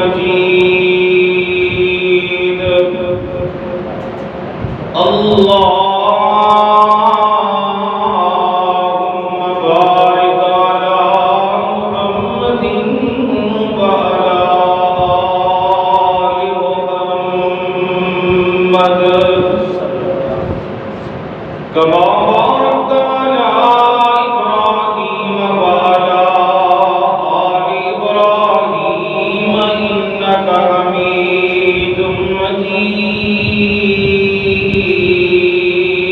مجيد اللهم بارك على محمد وعلى آل محمد كما باركت على إبراهيم وعلى آل إبراهيم إنك حميد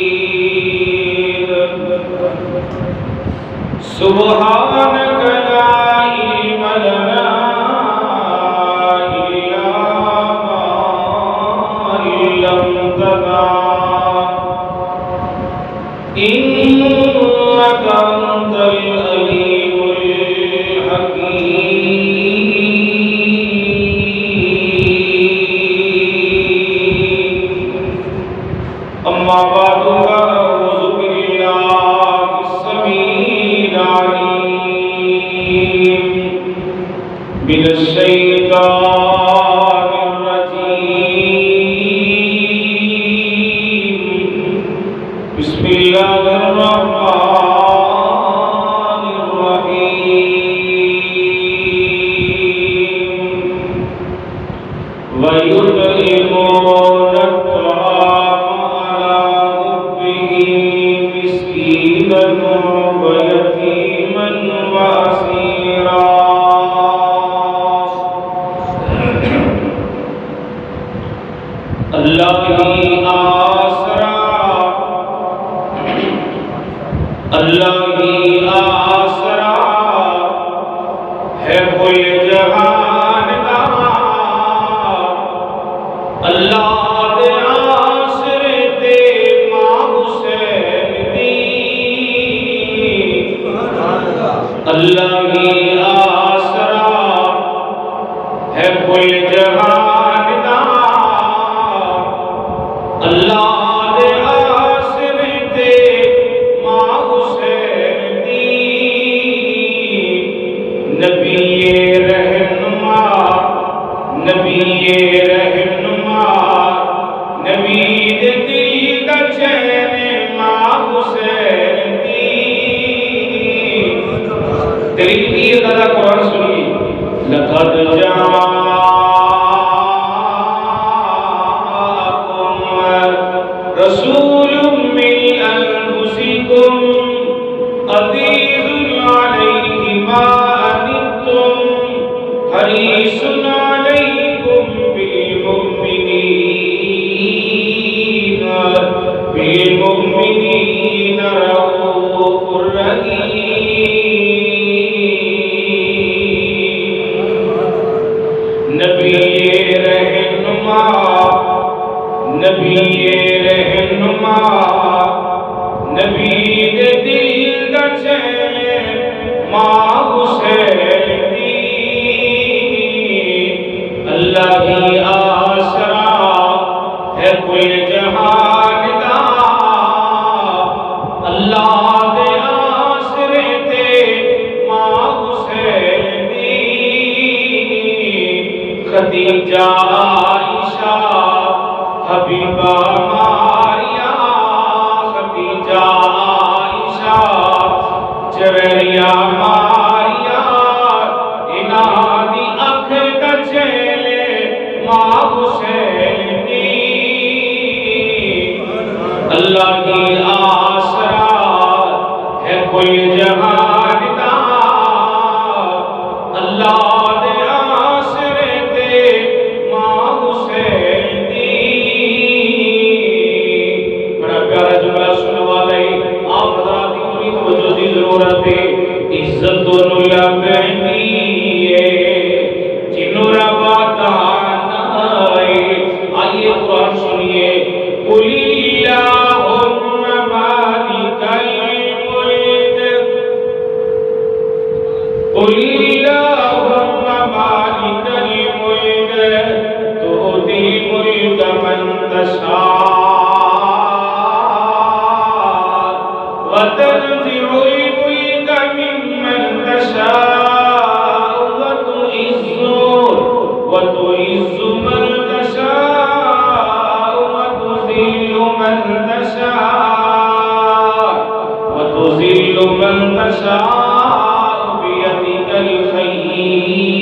مجيد سبحانك لا علم لنا إلا ما علمتنا إنك أنت العليم الحكيم أما بعد فأعوذ بالله السميع العليم من الشيطان الرجيم بسم الله الرحمن الرحيم ويطعمون الطعام على حبه مسكينا ويتيما وأسيرا اللہ ہی آسرا اللہ ہی آسرا ہے کل جہان کا اللہ دے آسرے تے ماں حسین دی اللہ ہی آسرا ہے کل جہان کا اللہ دے آسرے تے ماں حسین دی نبی رہنما نبی رہنما نبی دے دل دا چین ماں حسین دی دلیل کی ذرا قرآن سنی لقد جاءكم رسول من أنفسكم عزيز عليه ما عنتم حريص عليكم بالمؤمنين رؤوف رحيم نبی رہنما نبی رہنما نبی دے دل دا چین ماں حسین دی اللہ ہی آسرا ہے کل جہان دا اللہ دے آسرے تے ماں حسین دی خدیجہ عائشہ حبیبہ ماریا خدیجہ عائشہ چویریا ماریا انہاں دی اکھ دا چیلے ماں حسین دی اللہ کی آسرا ہے کل جہان دا اللہ دے آسرے تے ماں حسین دی بڑا پیارا جملہ سنوا لئی آپ حضرات کی پوری توجہ دی ضرورت ہے عزت دونوں لبنی ہے جنوں رباتا نائے آئیے قرآن سنیے قل اللہم مالک الملک وتعز من تشاء وتذل من تشاء وتذل من تشاء بيدك الخير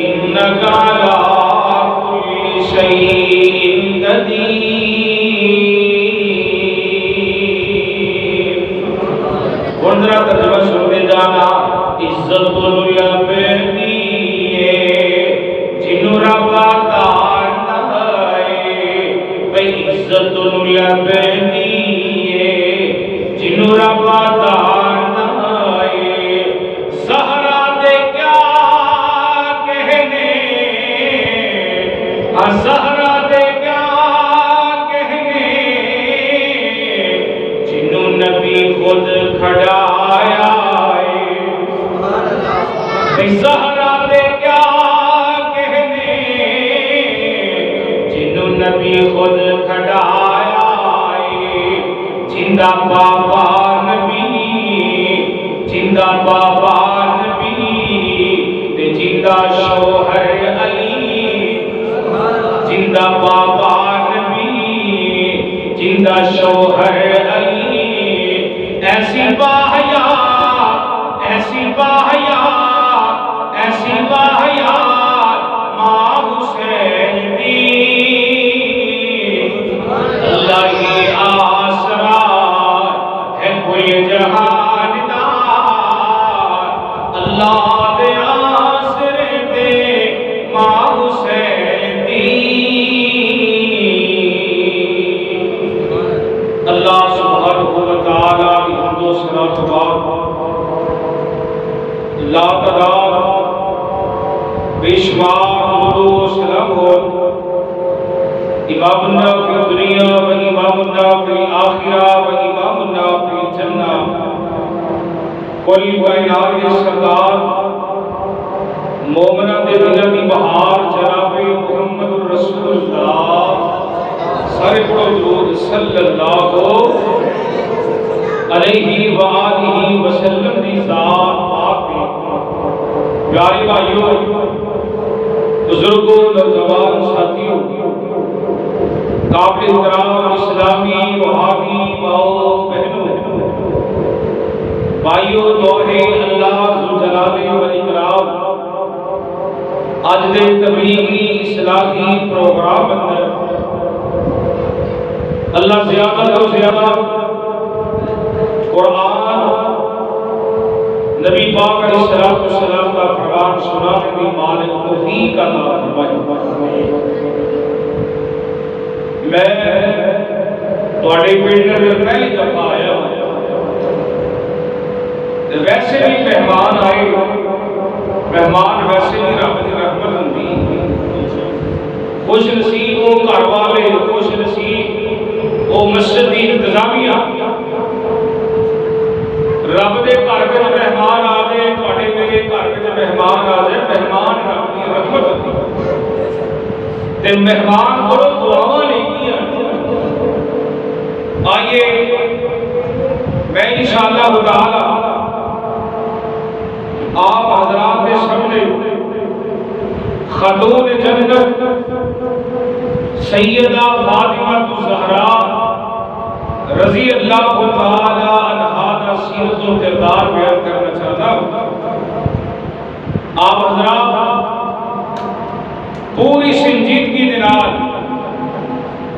إنك على كل شيء قدير. ذرا ترجمہ سنتے جانا. عزت اللہ بیٹیے جنو رب عطا نہائے. بھئی عزت اللہ بیٹیے جنو رب عطا نہائے. زہرا دے کیا کہنے زہرا دے کیا کہنے جنو نبی خود کھڑایا. زہرا دے کیا کہنے جنہوں نبی خود کھڑایا. زندہ بابا نبی زندہ بابا نبی تے زندہ شوہر علی. زندہ بابا نبی زندہ شوہر علی. ایسی باحیا ایسی باحیا ایسی باحیات ماں حسین دی. اللہ ہی آسرا ہے کل جہان دار. اللہ دے آسرے دے ماں حسین دی. اللہ سبحانہ وتعالی کی حمد و ثنا لا تعداد بے شمار و سلام ہو امامنا فی الدنیا و امامنا فی الآخرہ و امامنا فی الجنہ. کل کائنات کے سردار مومنہ دے دلہ کی بہار جناب محمد الرسول اللہ سارے پڑھو درود صلی اللہ علیہ وآلہ وسلم دی ذات پاک میں. پیارے بھائیوں بزرگوں نوجوان ساتھیوں قابل احترام اسلامی وہابی ماؤں بہنوں بھائیوں دوہے اللہ ذوالجلال والاکرام اج دے تبلیغی اصلاحی پروگرام اندر اللہ زیادہ تو زیادہ قرآن نبی پاک علیہ السلام کا فرمان سنانے کی مالک توفیق عطا فرمائے. میں تواڈے پنڈ میں پہلی دفعہ آیا ہوں. ویسے بھی مہمان آئے مہمان ویسے بھی رب دی رحمت ہوندی. خوش نصیب وہ گھر والے خوش نصیب وہ مسجد کی انتظامیہ. رب دے گھر وچ مہمان آ جائے تواڈے میرے گھر وچ مہمان آ جائے مہمان رب دی رحمت ہوندی. تے مہمان کو دعاواں لینیاں. آئیے میں انشاءاللہ تعالی آپ حضرات کے سامنے خاتون جنت سیدہ فاطمہ الزہرا رضی اللہ تعالی عنہا کا سیرت و کردار بیان کرنا چاہتا ہوں. آپ حضرات پوری سنجیدگی کے نال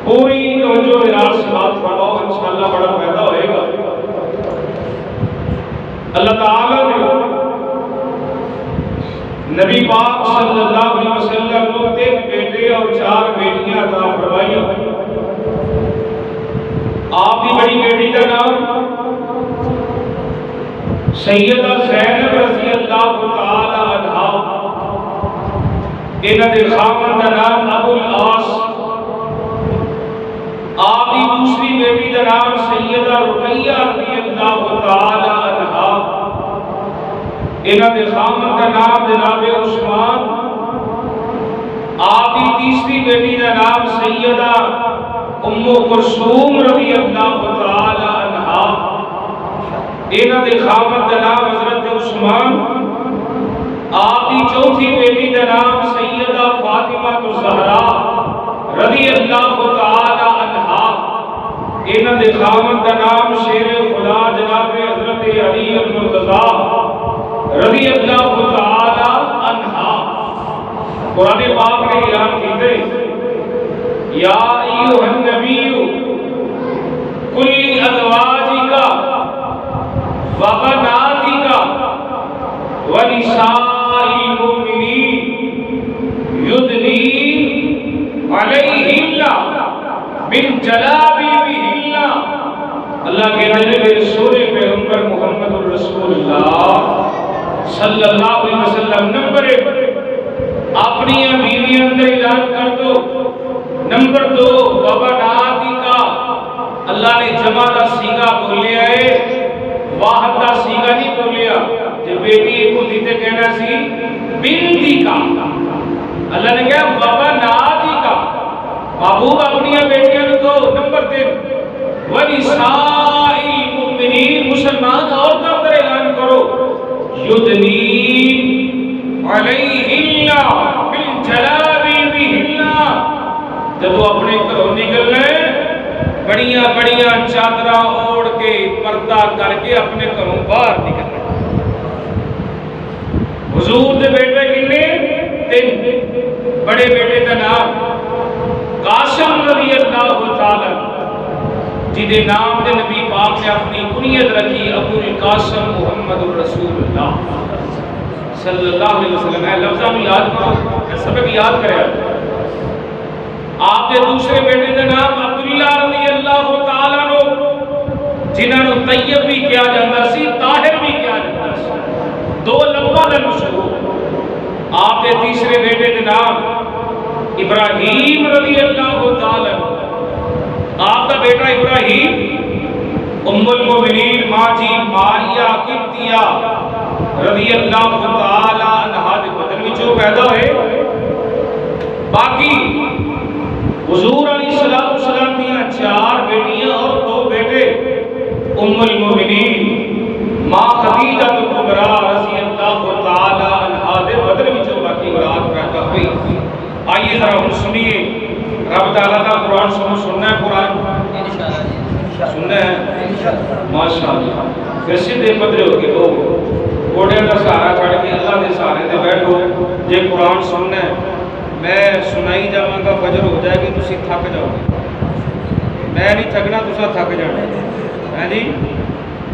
پوری توجہ کے نال سماعت فرماؤ. انشاءاللہ بڑا فائدہ ہوئے گا. اللہ تعالی نے نبی پاک صلی اللہ علیہ وسلم کو 3 بیٹے اور 4 بیٹیاں عطا فرمائی. آپ کی بڑی بیٹی کا نام سیدہ زینب رضی اللہ تعالی عنہا. انہاں دے خاوند کا نام ابو العاص. آپ کی دوسری بیٹی کا نام سیدہ رقیہ رضی اللہ تعالی عنہا. انہاں دے خاوند کا نام جناب عثمان. آپ کی تیسری بیٹی کا نام سیدہ ام کلثوم رضی اللہ تعالی عنہا. انہاں دے خاوند کا نام حضرت عثمان. آپ کی چوتھی بیٹی کا نام سیدہ فاطمہ الزہرا رضی اللہ تعالی عنہا، انہاں دے خاوند کا نام شیر خدا جناب حضرت علی المرتضی رضی اللہ تعالی عنہا۔ قرآن پاک نے اعلان کیتے یا ایھا النبی کل ازواجک وبناتک ونساء المؤمنین یدنین علیہن من جلابیبہن۔ اللہ کہتے ہیں میرے سورے پیغمبر محمد الرسول اللہ صلی اللہ علیہ وسلم نمبر 1 اپنی بیویاں اندر اعلان کر دو۔ نمبر 2 وبناتک، اللہ نے جمع دا سیغہ بولیا ہے، واحد دا سیغہ نہیں بولیا۔ جب بیٹی ایک کو دیتے کہنا سی بنتی کا، اللہ نے کہا وبناتک، محبوب اپنی بیٹیاں کو۔ نمبر 3 ونساء المؤمنین، مسلمان عورتوں پر اعلان کرو یدنین علیہن من جلابیبہن۔ جب وہ اپنے گھروں نکلنے بڑیاں بڑیاں چادرہ اوڑھ کے پردہ کر کے اپنے گھروں باہر نکلنے۔ حضور دے بیٹے کنے 3، بڑے بیٹے کا نام قاسم رضی اللہ تعالی، جنہیں نام دے نبی پاک نے اپنی کنیت رکھی ابو القاسم محمد الرسول اللہ صلی اللہ علیہ وسلم۔ اے لفظہ میں یاد کرو، سبق یاد کرے۔ آپ کے دوسرے بیٹے کا نام عبداللہ رضی اللہ تعالیٰ عنہ، جنہاں نو طیب بھی کیا جاتا سی، طاہر بھی کیا جاتا سی، 2 لفظاں دا مشہور۔ آپ کے تیسرے بیٹے کا نام ابراہیم رضی اللہ تعالیٰ عنہ۔ آپ کا بیٹا ابراہیم ام المؤمنین ماں جی ماریہ قبطیہ رضی اللہ تعالی عنہا دے بدن وچوں پیدا ہوئے۔ باقی حضور علیہ السلام دیاں 4 بیٹیاں اور 2 بیٹے۔ ام المؤمنین ماں خدیجہ کبریٰ رضی اللہ تعالی عنہا دے بدن وچوں باقی اولاد پیدا ہوئی۔ آئیے ذرا ہم سنیے رب تعالیٰ کا قرآن سننا ہے، قرآن سننا ہے ماشاءاللہ۔ پھر سیدھے پدرے ہو کے لوگ گوڑیاں کا سہارا چھڑ کے اللہ دے سہارے تے بیٹھو۔ جے قرآن سننا ہے میں سنائی جاواں گا، فجر ہو جائے گی، تسی تھک جاؤ گے، میں نہیں تھکنا، تسا تھک جانا ہے جی۔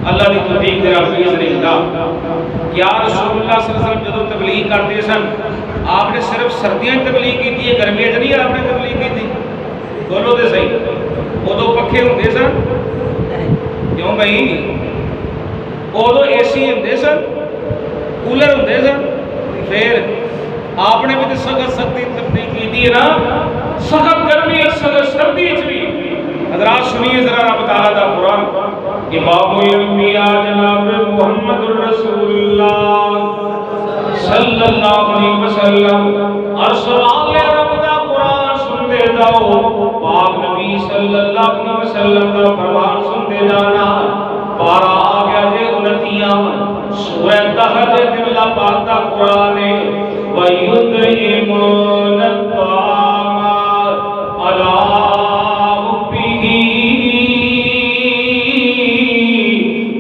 اللہ دی توفیق دے رب باذن اللہ۔ کیا رسول اللہ صلی اللہ علیہ وسلم جدوں تبلیغ کرتے سن آپ نے صرف سردیاں تبلیغ کی تھی، گرمیاں نہیں آپ نے تبلیغ کی تھی؟ بولو تے صحیح۔ ادو پکھے ہوندے سن کیوں بھائی؟ ادو اے سی ہوندے سن، کولر ہوندے سن، پھر آپ نے بھی تو سخت سختی تبلیغ کی تھی نا، سخت گرمی سخت سردی بھی۔ حضرات سنیے ذرا رب تعالیٰ دا قرآن۔ امام الانبیاء جناب محمد الرسول اللہ صلی اللہ علیہ وسلم اور سوال رب دا قرآن سنتے جاؤ، پاک نبی صلی اللہ علیہ وسلم دا فرمان سنتے جانا۔ پارا آ گیا جے 29 سورہ تحج اللہ پاک دا قرآن ہے۔ وَيُطْعِمُونَ الطَّعَامَ عَلَىٰ حُبِّهِ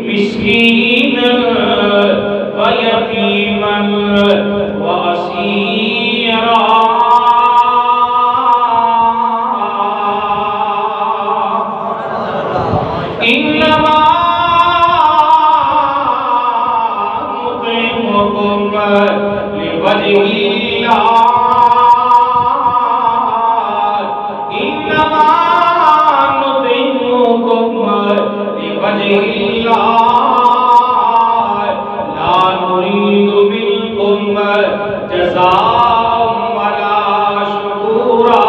مِسْكِينًا وَيَتِيمًا وَأَسِيرًا۔ إِنَّمَا نُطْعِمُكُمْ لِوَجْهِ اللَّهِ إِنَّمَا نُطْعِمُكُمْ لِوَجْهِ اللَّهِ لَا نُرِيدُ مِنكُمْ جَزَاءً وَلَا شُكُورًا۔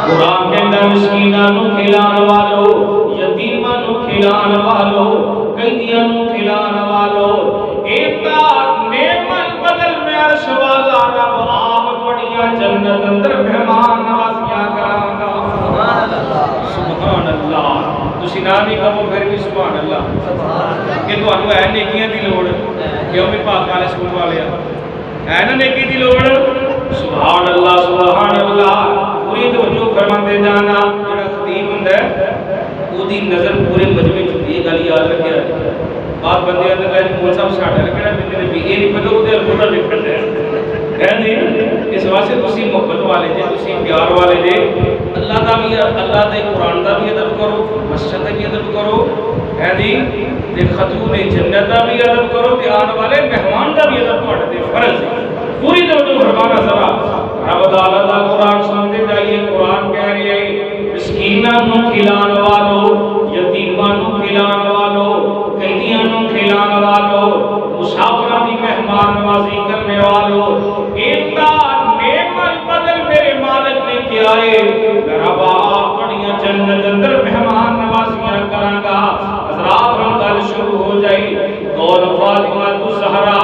قرآن کے اندر مسکیناں نو کھلان والو، یتیماں نو کھلان والو، قیدیاں نو کھلان والو، ایتا نعمت بدل میں عرش والا رب آپ بڑیاں جنت اندر مہمان نوازیاں کراں گا۔ سبحان اللہ۔ تسی نہ نہیں کہو پھر بھی سبحان اللہ۔ کہ تمہیں ہے نیکیاں دی لوڑ کیوں بھی پاک والے سکول والے ہے نا نیکی دی لوڑ سبحان اللہ پوری توجہ فرماتے جانا جڑا خطیب ہوندا ہے او دی نظر پورے مجمع چ ہوندی ہے گل یاد رکھیا بات بندے اندر لے مول صاحب ساڈے لگنا بندے بھی اے نہیں پتہ او دے البتہ لکھن دے کہندے اس واسطے تسی محبت والے جے تسی پیار والے جے اللہ دا بھی اللہ دے قرآن دا بھی ادب کرو مسجد دا بھی ادب کرو کہندی تے خطون جنت دا بھی ادب کرو تے آن والے مہمان دا بھی ادب تواڈے تے فرض ہے پوری توجہ فرمانا ذرا رب تعالی دا قرآن سنتے جائیے قرآن کہہ رہی ہے مسکیناں نو کھلان والو یتیماں نو کھلان والو قیدیاں نو کھلان والو مسافراں دی مہمان نوازی کرنے والو ایتا نعم البدل میرے مالک نے کیا ہے ربا بڑیاں جنت اندر مہمان نوازیاں کراں گا حضرات ہم گل شروع ہو جائے اور فاطمہ الزہرا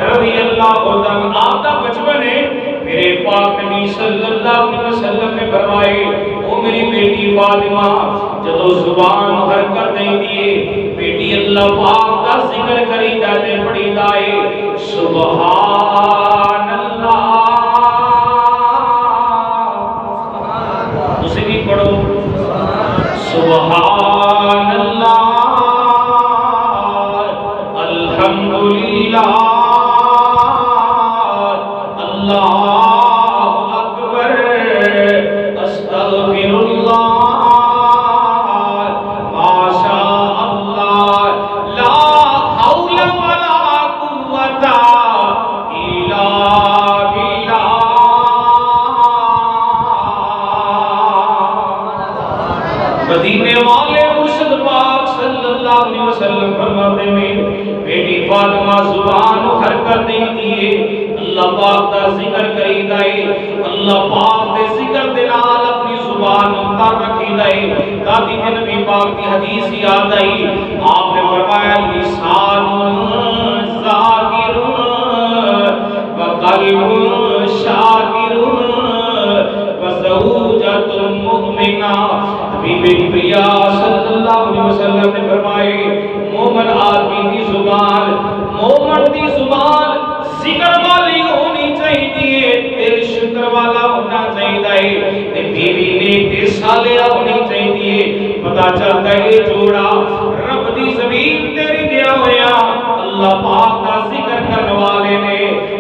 رضی اللہ عنہا آپ کا بچپن ہے میرے پاک نبی صلی اللہ علیہ وسلم نے فرمائے او میری بیٹی فاطمہ جدو زبان حرکت نہیں دیے بیٹی اللہ پاک کا ذکر کری جاتے پڑی دائے سبحان اللہ اسے بھی پڑھو سبحان اللہ الحمدللہ اللہ اکبر استغفر اللہ ما شاء اللہ لا حول ولا قوت الا باللہ مدینے والے مرشد پاک صلی اللہ علیہ وسلم فرماتے ہیں بیٹی فاطمہ زبان حرکت نہیں دیے اللہ پاک دا ذکر کری دائی اللہ پاک دے ذکر دے نال اپنی زبان اتر رکھی دائی دادی کے نبی پاک کی حدیث یاد آئی آپ نے فرمایا لسان ذاکر وقلب شاکر وزوجۃ مؤمنہ حبیب پریا صلی اللہ علیہ وسلم نے فرمائے مومن آدمی کی زبان مومن کی زبان ذکر والی ہونی چاہیے تیرے شکر والا ہونا چاہیے تے بیوی نیک صالحہ ہونی چاہیے پتہ چلتا ہے جوڑا رب دی زمین تیری دیا ہویا اللہ پاک کا ذکر کرنے والے نے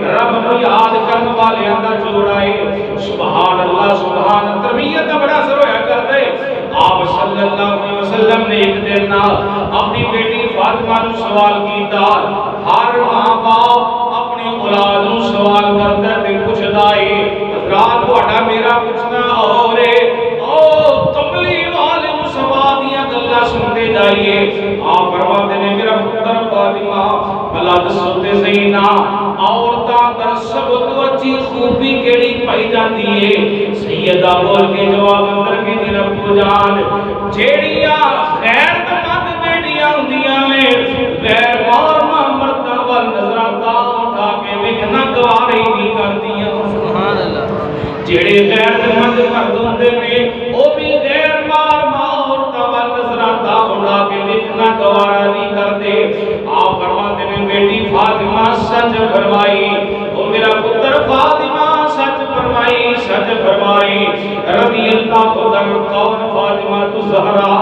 رب کو یاد کرنے والے دا جوڑا ہے سبحان اللہ سبحان تربیت کا بڑا اثر ہویا کرتا ہے آپ صلی اللہ علیہ وسلم نے ایک دن اپنی بیٹی فاطمہ کو سوال کیتا ہر ماں باپ اپنی اولاد کو سوال کرتا ہے تے پوچھدا ہے حضرات تہاڈا میرا پوچھنا اور ہے او تبلیغ والے سوا دیاں گلاں سنتے جائیے آپ فرماتے ہیں میرا پتر فاطمہ بھلا دسو تے صحیح نا عورتاں در سب تو اچھی خوبی کیڑی پائی جاتی ہے سیدہ بول کے جواب اندر کے دی رب جان جیڑیاں غیر مند بیٹیاں ہوندیاں نے غیر مارما مرداں ول نظراں تا اٹھا کے ویکھنا گوارا ہی نہیں کردیاں سبحان اللہ جیڑے غیر مند مرد ہوندے نے او بھی غیر مارما عورتاں ول نظراں تا اٹھا کے ویکھنا گوارا نہیں کردے آپ فرماتے ہیں بیٹی فاطمہ سچ فرمائی او میرا پتر فاطمہ سچ فرمائی رضی اللہ عنہ کون فاطمہ الزہرا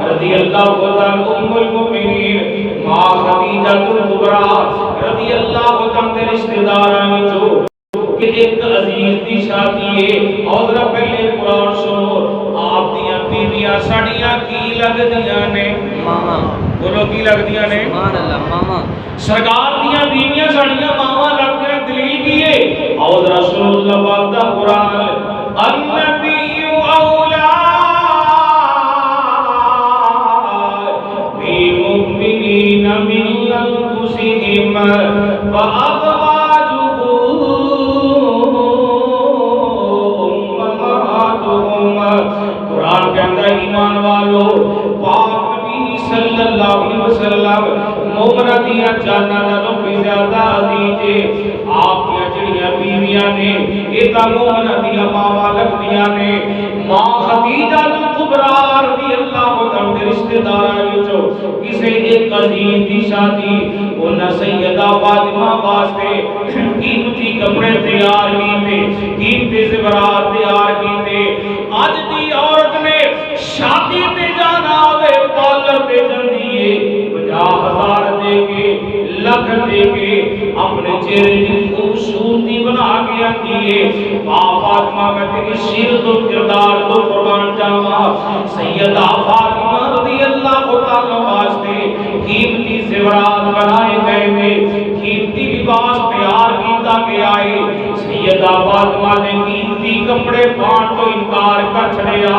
رضی اللہ عنہ ام المؤمنین ماں خدیجہ الکبریٰ رضی اللہ عنہ کے رشتہ داراں وچوں کہ ایک عزیز دی شادی ہے اور ذرا پہلے قرآن سنو آپ دیاں بیویاں ساڑیاں کی لگدیاں نے ماما بولو کی لگدیاں نے سبحان اللہ ماما سرکار دیاں بیویاں ساڑیاں ماما لگ کے دلیل کی ہے اور رسول اللہ پاک دا قرآن النبی اولا بالمؤمنین من انفسہم وازواجہ قرآن کہتا ہے ایمان والو پاک نبی صلی اللہ علیہ وسلم مومنہ دیا جانا نالوں بھی زیادہ عزیز ہے آپ کیا جڑی دیا بیویاں نے ایتا مومنہ دیا ماں لگدیاں نے ماں خدیجہ کبریٰ رضی اللہ عنہ کے رشتہ داراں وچوں کسے ایک عزیز دی شادی انہاں سیدہ فاطمہ واسطے قیمتی کپڑے تیار کیتے قیمتی زیورات تیار کیتے اج دی عورت نے شادی تے جانا ہوئے پارلر تے جاندی ہے 50,000 دے کے لکھ دے کے اپنے چہرے کی خوبصورتی بنا کے آتی ہے فاطمہ میں تیری سیرت و کردار کو قربان جاواں سیدہ فاطمہ رضی اللہ تعالی واسطے قیمتی زیورات بنائے گئے نے قیمتی لباس تیار کیتا گیا ہے سیدہ فاطمہ نے قیمتی کپڑے پان تو انکار کر چھڑیا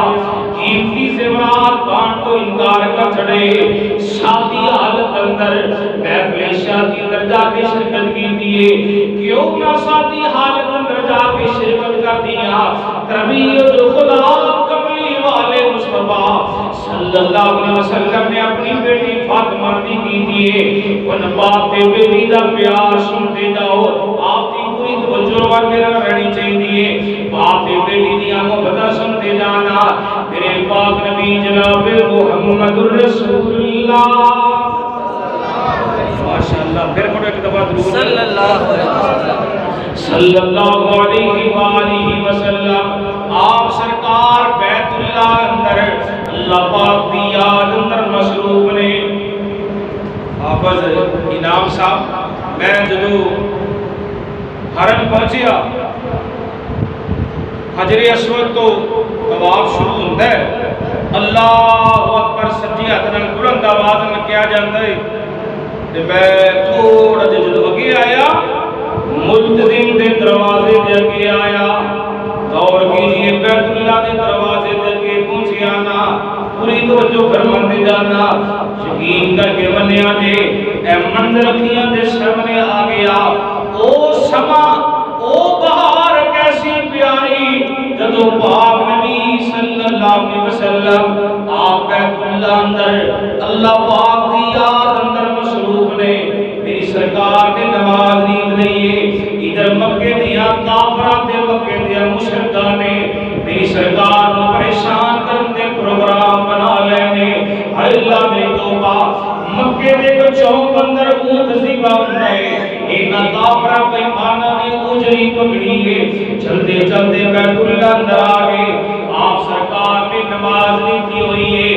قیمتی زیورات پان تو انکار کر چھڑے شادی حالت اندر محفل شادی اندر جا کے شرکت کی دیئے کیوں نہ شادی حالت اندر جا کے شرکت کر دیا تربیت خدا کملی والے مصطفیٰ صلی اللہ علیہ وسلم نے اپنی بیٹی فاطمہ کی دیئے ان باپ دے بیٹی دا پیار سنتے جاؤ آپ دی پوری توجہ وغیرہ رہنی چاہیے باپ دے بیٹی دی محبت سنتے جانا میرے پاک نبی جناب محمد رسول اللہ ماشاءاللہ پھر پڑھو ایک دفعہ درود صلی اللہ علیہ وآلہ وسلم آپ سرکار بیت اللہ اندر اللہ پاک دی یاد اندر مصروف نے حافظ انعام صاحب میں جدو حرم پہنچیا حجر اسود تو طواف شروع ہوتا ہے اللہ اکبر سجی ہاتھ نال بلند آواز میں کیا جاندا ہے تے میں تھوڑا جدو اگے آیا ملتزم دے دروازے دے اگے آیا غور کیجئے بیت اللہ دے دروازے دے اگے پہنچیا نا پوری توجہ فرماندے جانا یقین کر کے منیا جے اے منظر اکھیاں دے سامنے آ گیا او سما او بہار کیسی پیاری جدو پاک نبی صلی اللہ علیہ وسلم آپ بیت اللہ اندر اللہ پاک دی یاد اندر مصروف نے میری سرکار نے نماز نیند نہیں ہے ادھر مکے دیا کافران دے مکے دیا مشرکہ نے میری سرکار کو پریشان کرنے پروگرام بنا لینے اللہ میری توبہ مکے دے کو چوک اندر اونٹ زیبا بنائے اینا کافرہ پیمانہ نے اجری پکڑی ہے چلتے چلتے بیت اللہ اندر آگے آپ سرکار نے نماز لیتی ہوئی ہے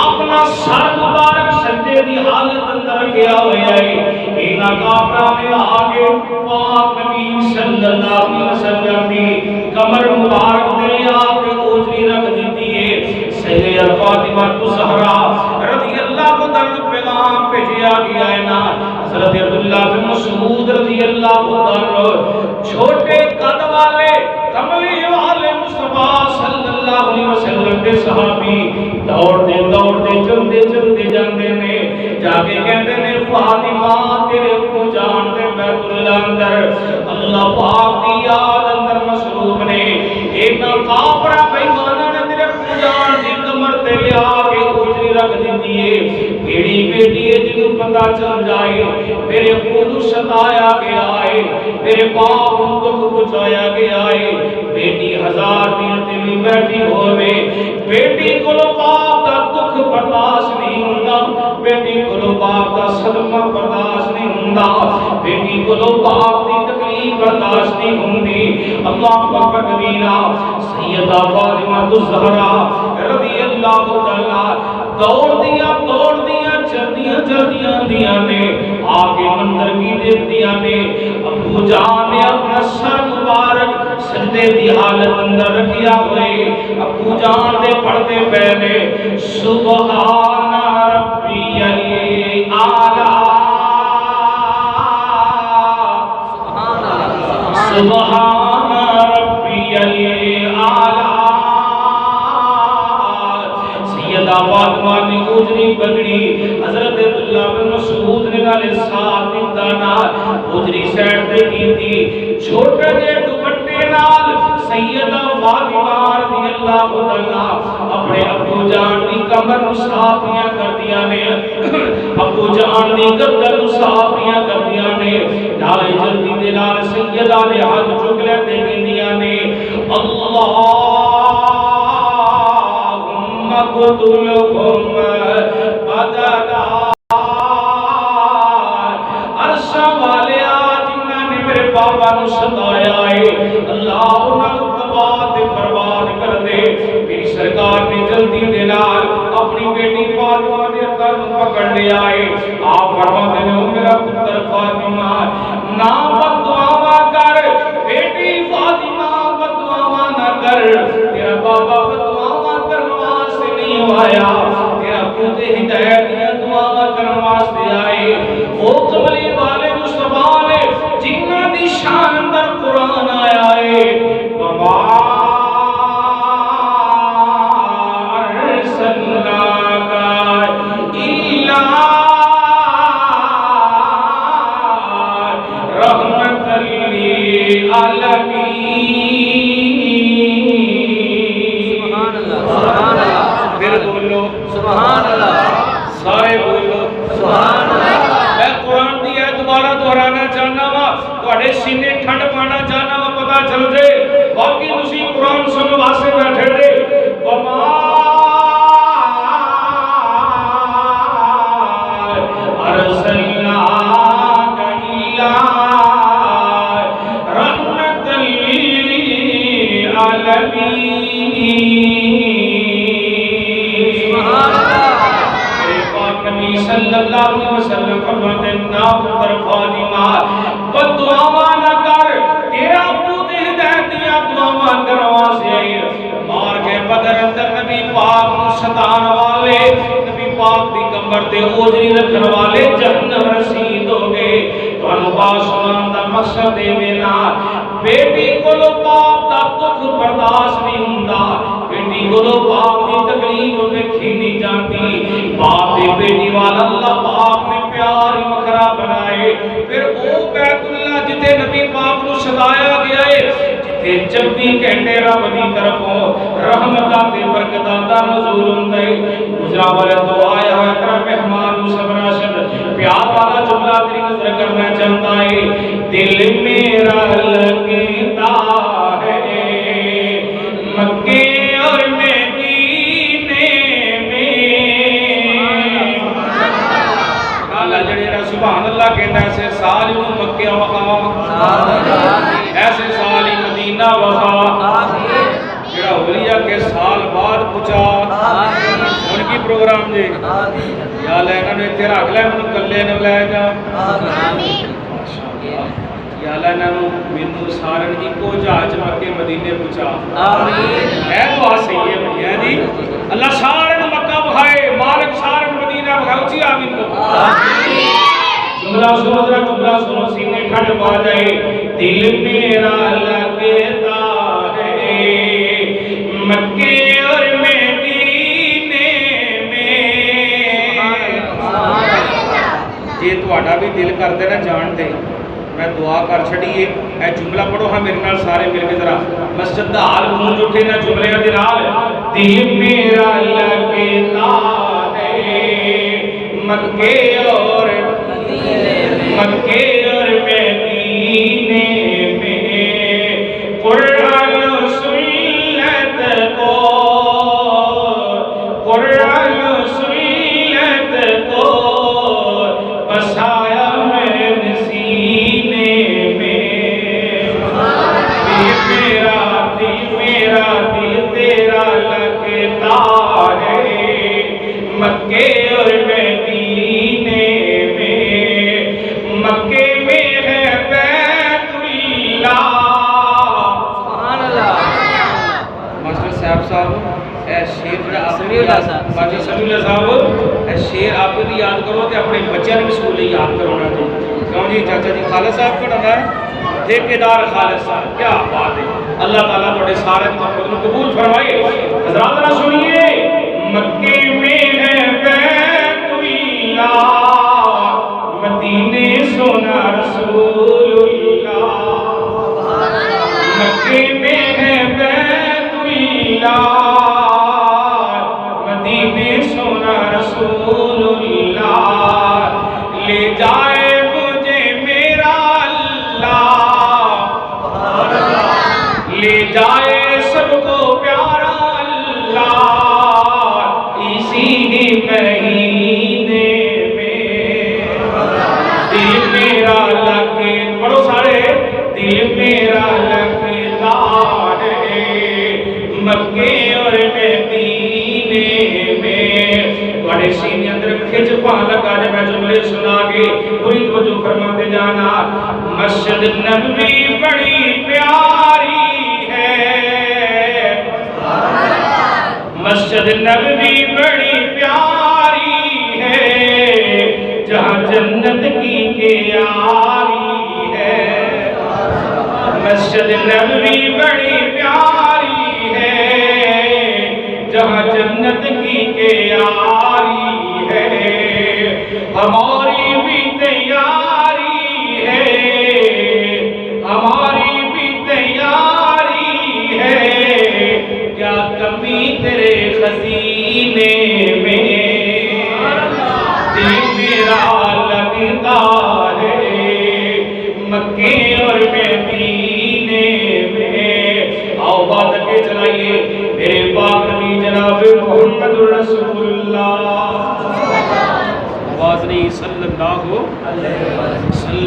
اپنا سر مبارک سجدے دی حالت اندر کیا ہویا ہے اینا کافرہ نے آگے پاک نبی صلی اللہ علیہ وسلم دی کمر مبارک دریا کے اجری رکھ دیتی ہے سیدہ فاطمہ الزہرا رضی اللہ کو در پیغام بھیجا گیا ہے نا حضرت عبداللہ بن مسعود رضی اللہ عنہ چھوٹے قد والے کملی والے مصطفیٰ صلی اللہ علیہ وسلم کے صحابی دوڑتے چلتے جاندے نے جا کے کہتے نے فاطمہ تیرے کو جان دے بیت اللہ اندر اللہ پاک دی یاد اندر مصروف نے ایک کافرہ بیمانہ نے تیرے کو جان دی کمر تے لیا کے اجری رکھ دیتی ہے بیٹی ہے جنہوں پتہ چل جائے میرے خود ستایا گیا ہے میرے باپ ان کو پہنچایا گیا ہے بیٹی ہزار دیتے بھی بیٹھی ہوئے بیٹی کو لو باپ کا دکھ برداشت نہیں ہوتا بیٹی کو لو باپ کا صدمہ برداشت نہیں ہوتا بیٹی کو لو باپ کی تکلیف برداشت نہیں ہوندی اللہ اکبر کبیرہ سیدہ فاطمہ الزہرا رضی اللہ تعالی دوڑ دیا چلدیاں دیا نے آگے منظر کی دیکھ دیا نے ابو جان نے اپنا سر مبارک سجدے دی حالت اندر رکھیا ہوئے ابو جان دے پڑھتے پہلے سبحان ربی الاعلی سبحان ربی الاعلی سیدہ فاطمہ نے اجری پکڑی حضرت عبداللہ بن مسعود نے گالے ساتھ دیتا نال اجری سیٹ دے کی تھی چھوٹے جے دوپٹے نال سیدہ فاطمہ رضی اللہ تعالی اپنے ابو جان دی کمر صافیاں کر دیا نے ابو جان دی گردن صافیاں کر دیا نے نالے جلدی دے نال سیدہ نے ہاتھ چک لے تے کہندیاں نے اللہم قتلہم مددا عرش والے جنہاں نے میرے بابا نو ستایا ہے اللہ انہاں نو تباہ تے برباد کر دے میری سرکار نے جلدی دے نال اپنی بیٹی فاطمہ دے اندر پکڑ لیا ہے آپ فرماتے ہیں میرا پتر فاطمہ نہ بددعا کر بیٹی فاطمہ بددعا نہ کر تیرا بابا بددعا کرنے واسطے نہیں آیا تیرا پوت ہدایت دیا دعا کرنے واسطے آئے او کملی والے مصطفیٰ نے جنہ دی شان اندر قرآن آیا ہے وما ارسلناک الا رحمت للعالمین سبحان اللہ سبحان اللہ پھر بولو سبحان اللہ سارے بولو سبحان اللہ میں قرآن دی ہے دوبارہ دہرانا چاہنا وا تواڈے سینے ٹھنڈ پانا چاہنا وا پتہ چل جے باقی تسی قرآن سنن واسطے بیٹھے جے وما ارسلناک الا رحمت للعالمین سبحان اللہ میرے پاک نبی صلی اللہ علیہ وسلم فرماتے ہیں نا پتر فاطمہ بددعا نہ کر تیرا پوت ہدایت دیا دعا کروا سے مار کے بدر اندر نبی پاک نو ستان والے نبی پاک دی کمر تے اوجری رکھن والے جہنم رسید ہو گئے تانوں بات سنان دا مقصد دے وینا بیٹی کولو باپ دا دکھ برداشت نہیں ہوندا بیٹی کولو باپ دی تکلیف ویکھی نہیں جاندی باپ دی بیٹی والا اللہ پاک نے پیار مکھرا بنائے پھر او بیت اللہ جتے نبی پاک نو سدایا گیا ہے جتے 24 گھنٹے رب دی طرفوں رحمتاں تے برکتاں دا نزول ہوندا ہے گجرا والے تو آیا ہے تیرا مہمان یوسف راشد پیار والا جملہ تیری نظر کرنا چاہتا ہے دل میرا لگتا ہے مکے اور مدینے میں اللہ جڑے سبحان اللہ کہتا ہے ایسے سال ہی مکہ وخا ایسے سال ہی مدینہ وخا جڑا اولیاء کے سال بعد پوچھا ان کی پروگرام جی یا لینا نے تیرا اگلے منو کلے نے لے جا یا لینا منو سارن جی کو جہاز مکے مدینے پوچھا اے دعا صحیح ہے بھیا جی اللہ سارن مکہ بخائے مالک سارن مدینہ بخائے اچھی آمین کو جملہ سنو ذرا جملہ سنو سینے کھڑ پا جائے دل میرا لگتا ہے مکے اور مدینے میں جی تواڈا بھی دل کردے نا جان دے میں دعا کر چھڑیے اے جملہ پڑھو ہاں میرے نال سارے مل کے ذرا مسجد دا حال گونج اٹھے نا جملے دے نال دل میرا لگتا ہے مکے اور مدینے میں قرآن و سنت کو بسایا میں سینے میں میرا دل تیرا لگتا ہے مکے اور مدینے میں مکے میں ہے بیت اللہ سبحان اللہ ماسٹر صاحب اے شیر سمیع اللہ صاحب ماسٹر سمیع اللہ صاحب اے شیر آپ بھی یاد کرو تے اپنے بچیاں بھی سکول یاد کرونا جی کیوں جی چاچا جی خالد صاحب پڑھانا ہے ٹھیکیدار خالد صاحب کیا بات ہے اللہ تعالیٰ تھوڑے سارے محبت کو قبول فرمائے حضرات ذرا سنیے مکے میں ہے بیت اللہ مدینے سونا رسول اللہ مکے میں ہے بیت اللہ مدینے سونا رسول اللہ لے جائے مجھے میرا میں جملے سنا کے پوری توجہ فرماتے جانا مسجد نبوی بڑی پیاری ہے مسجد نبوی بڑی پیاری ہے جہاں جنت کی کیاری ہے مسجد نبوی بڑی پیاری ہے جہاں جنت کی کیاری ہے ہماری بھی تیاری ہے ہماری بھی تیاری ہے کیا کمی تیرے خزینے میں دل میرا لگتا ہے مکے اور مدینے میں آؤ بات کے چلائیے میرے پاک نبی جناب محمد رسول اللہ آواز نہیں صلی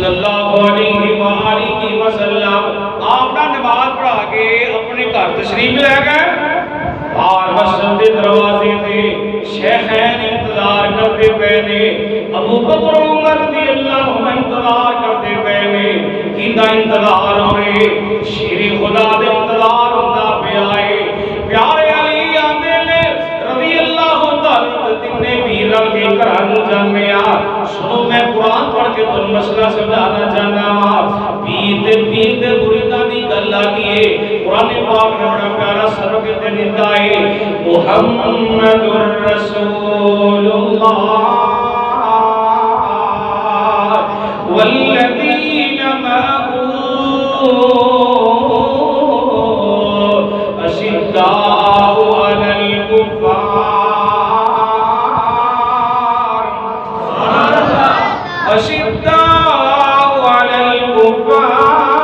اللہ علیہ وآلہ وسلم آپ نے نماز پڑھا کے اپنے گھر تشریف لے گئے اور مسجد کے دروازے تے شیخین انتظار کرتے پہنے ابو بکر عمر رضی اللہ عنہ انتظار کرتے پہنے کیندا انتظار ہوئے شیر خدا دے انتظار ہوتا پہ آئے پیارے علی آندے لے رضی اللہ تعالی تینے بھی رل کے گھرانوں جامیا سنو میں قرآن پڑھ کے تم مسئلہ سمجھانا چاہنا ہوں پیتے بریدہ دی گل آگئے قرآن پاک نے بڑا پیارا سبق تے دیتا ہے محمد الرسول اللہ والذین معه اشداء علی الکفار اشداء علی الکفار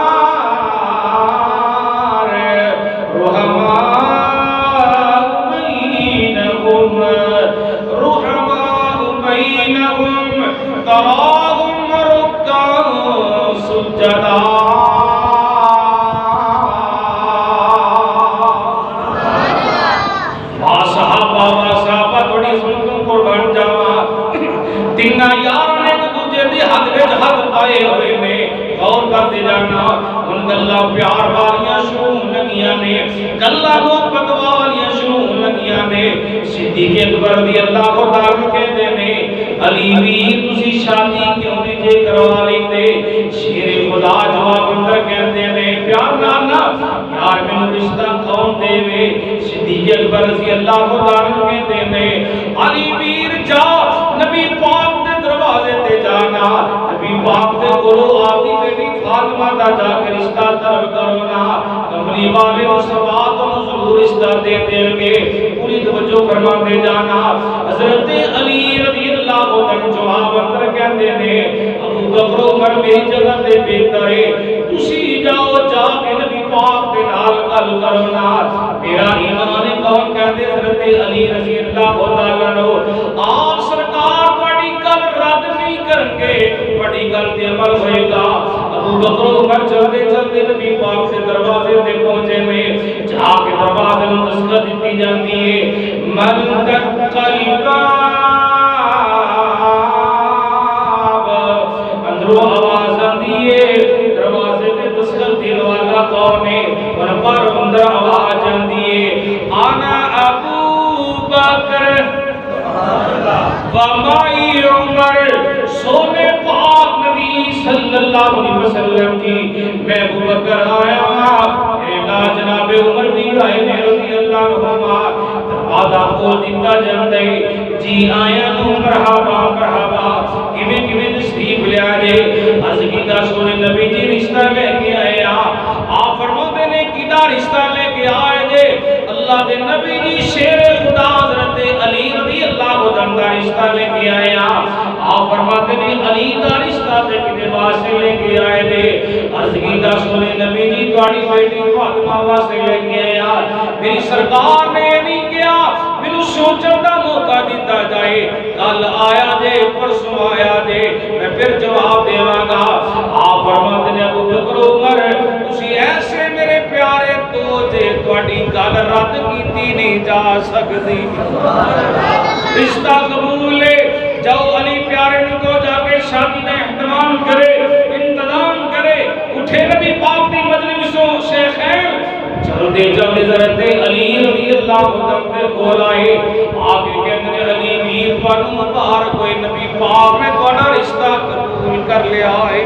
تراهم ركعا سجدا صحابہ تھوڑی سنتوں قربان جاوا تین یار نے دوجے دی حد وچ حد پائے ہوئے نے غور کرتے جانا ان گلاں پیار والیاں شروع لگیاں نے گلاں محبت والیاں شروع لگیاں نے صدیق اکبر رضی اللہ تعالی کہتے نے علی بھی تسی شادی کیوں نہیں جے کروا لیندے شیر خدا جواب اندر کہتے نے پیار نانا یار میں رشتہ کون دے وے صدیق اکبر رضی اللہ تعالی کہتے نے علی ویر جا نبی پاک دے دروازے تے جانا نبی پاک دے کولو آپ دی بیٹی فاطمہ دا جا کے رشتہ طلب کرو نا کملی والے مصطفیٰ تو ضرور رشتہ دے دیں گے پوری توجہ فرماتے جانا حضرت علی رضی اللہ عنہ جواب اندر کہتے ہیں ابو بکر عمر میری جگہ تے بہتر ہے تسی جاؤ جا کے نبی پاک دے نال گل کرو نا میرا ایمان کون کہتے حضرت علی رضی اللہ تعالی عنہ آپ سرکار بڑی گل رد نہیں کریں گے بڑی گل تے عمل ہوئے گا ابو بکر عمر چلتے چلتے نبی پاک سے دروازے تے پہنچے میں جا کے دروازے میں دستخط دیتی جاتی ہے من دقل اندرو آواز آندی ہے دروازے تے دستخط دینے والا کون ہے ان پر اندر آواز آندی ہے انا ابو بکر ومائی عمر سونے پاک نبی صلی اللہ علیہ وسلم کی میں ابو بکر آیا میرے جناب عمر بھی آئے نے رضی اللہ عنہ دروازہ کھول دیتا جاندے جی آیا نو مرحبا مرحبا کیویں کیویں تشریف لے آئے عرض کیتا سونے نبی جی رشتہ لے کے آئے آپ فرماتے نے کیدا رشتہ لے کے آئے جے اللہ دے نبی جی شیر خدا حضرت علی رضی اللہ عنہ دا رشتہ لے کے آئے آپ فرماتے نے علی دا رشتہ تے کدے واسطے لے کے آئے دے عرض کیتا سونے نبی جی تواڈی بیٹی فاطمہ واسطے لے کے آیا میری سرکار نے نہیں کیا مینوں سوچن دا موقع دیتا جائے کل آیا جے پرسوں آیا جے میں پھر جواب دیواں گا آپ فرماتے نے ابو بکر عمر تسی ایسے میرے پیارے تو جے تواڈی گل رد کیتی نہیں جا سکتی رشتہ قبول ہے جاؤ علی پیارے پیارے نے کو جا کے شادی کا اہتمام کرے انتظام کرے اٹھے نبی پاک دی مجلسوں شیخین چلتے جب حضرت علی رضی اللہ عنہ کول آئے آگے کہتے ہیں علی میر بانو مبارک ہوئے نبی پاک نے تھوڑا رشتہ قبول کر لیا ہے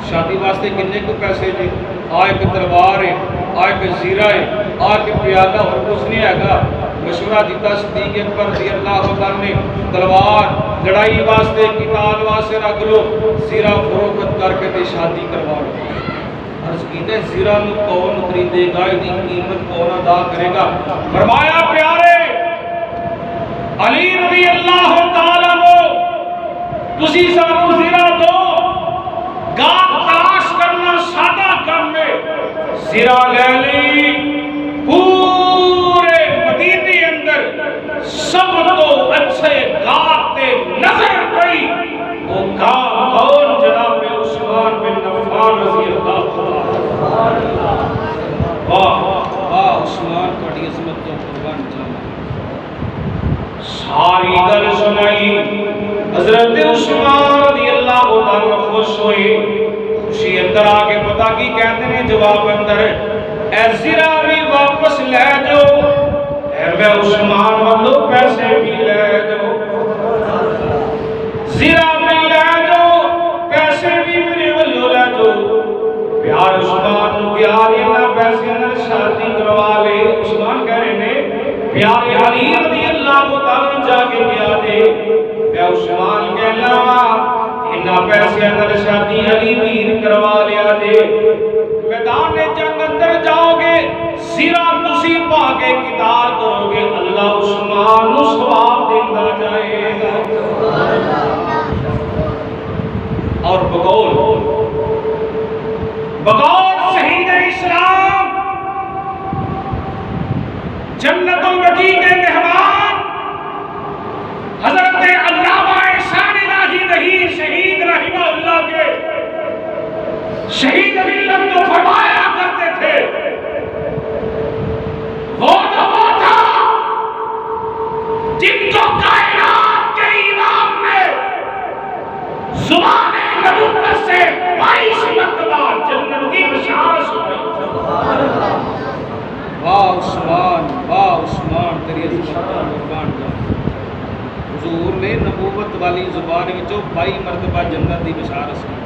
شادی واسطے کنے کو پیسے جی آئے کہ تلوار ہے آئے کہ زیرہ ہے آئے کہ پیادہ اور کچھ نہیں ہے گا مشورہ دیتا صدیق اکبر رضی اللہ عنہ نے تلوار لڑائی واسطے قتال واسطے رکھ لو زیرہ فروخت کر کے شادی کروا لو عرض کیتے زیرہ میں کون خریدے گا دی قیمت کون ادا کرے گا فرمایا پیارے علی رضی اللہ تعالیٰ عنہ تسی سانو زیرہ دو گاہ تلاش کرنا سادہ کام میں زیرہ لے لی پورے مدینے اندر سب تو اچھے گاہ تے نظر پئی وہ گاہ کون جناب عثمان بن عفان رضی اللہ عنہ واہ واہ عثمان تھوڑی عظمت تو قربان جانا ساری گل سنائی حضرت عثمان رضی اللہ عنہ خوش ہوئے خوشی اندر آگے پتا کی کہتے ہیں جواب اندر اے زیرہ بھی واپس لے جاؤ اے میں عثمان والو پیسے بھی لے جاؤ زیرہ بھی لے جاؤ پیسے بھی میرے والو لے جاؤ پیار عثمان نو پیار اللہ پیسے اندر شادی کروا لے عثمان کہہ رہے نے پیارے علی رضی اللہ تعالیٰ جا کے کیا دے میں عثمان کے علاوہ انہا پیسے اندر شادی علی میر کروا لیا دے میدان جنگ اندر جاؤ گے زیرہ تسی پا کے قتال کرو گے اللہ عثمان نو ثواب دینا جائے گا اور بغور شہید اسلام جنت البقیع کے مہمان حضرت علامہ احسان الہی نہیں شہید رحمہ اللہ کے شہید ملت تو فرمایا کرتے تھے وہ تھا جن کو کائنات کے امام نے زبان نبوت سے 22 مرتبہ جنت کی بشارت سنائی واہ عثمان تیری عظمت قربان جاؤں حضور نے نبوت والی زبان وچوں 22 مرتبہ جنت دی بشارت سنائی